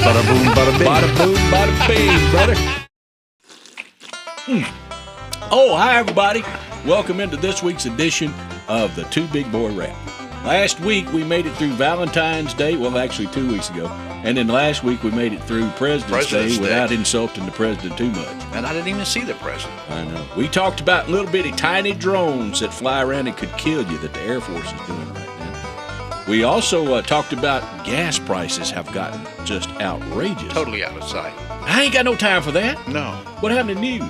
Bada boom, bada bing. Bada boom, bada bing, brother. Oh, hi, everybody. Welcome into this week's edition of the Two Big Boy Rap. Last week, we made it through Valentine's Day. Well, actually, 2 weeks ago. And then last week, we made it through President's Day without insulting the president too much. And I didn't even see the president. I know. We talked about little bitty tiny drones that fly around and could kill you that the Air Force is doing right now. We also talked about gas prices have gotten just outrageous. Totally out of sight. I ain't got no time for that. No. What happened in news?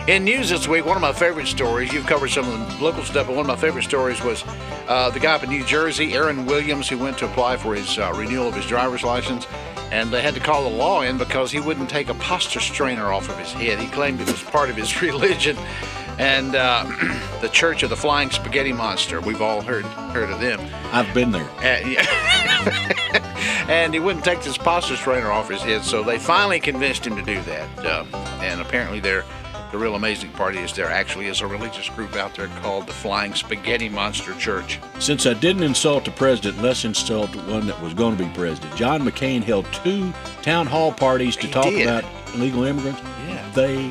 In news this week, one of my favorite stories, you've covered some of the local stuff, but one of my favorite stories was the guy up in New Jersey, Aaron Williams, who went to apply for his renewal of his driver's license, and they had to call the law in because he wouldn't take a pasta strainer off of his head. He claimed it was part of his religion. And the Church of the Flying Spaghetti Monster, we've all heard of them. I've been there. And he wouldn't take this pasta strainer off his head, so they finally convinced him to do that. And apparently the real amazing part is there actually is a religious group out there called the Flying Spaghetti Monster Church. Since I didn't insult the president, let's insult one that was going to be president. John McCain held 2 town hall parties to talk about illegal immigrants. Yeah. They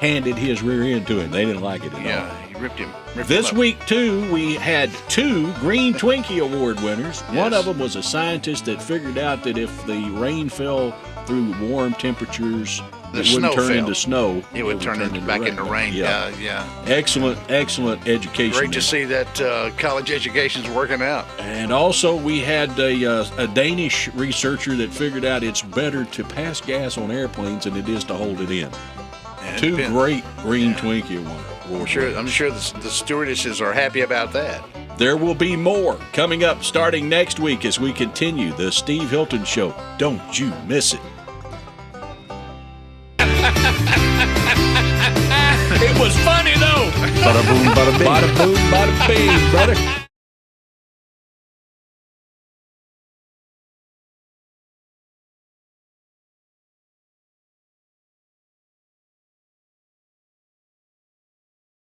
handed his rear end to him. They didn't like it at all. Yeah, he ripped him. This week, too, we had 2 Green Twinkie Award winners. Yes. One of them was a scientist that figured out that if the rain fell through warm temperatures, it wouldn't turn into snow. It would turn back into rain. Yeah. Excellent education. Great to see that college education's working out. And also, we had a Danish researcher that figured out it's better to pass gas on airplanes than it is to hold it in. And 2 great Green Twinkie Awards. I'm sure the stewardesses are happy about that. There will be more coming up starting next week as we continue the Steve Hilton Show. Don't you miss it. It was funny, though. Bada boom, bada bing. Bada boom, bada bing, brother.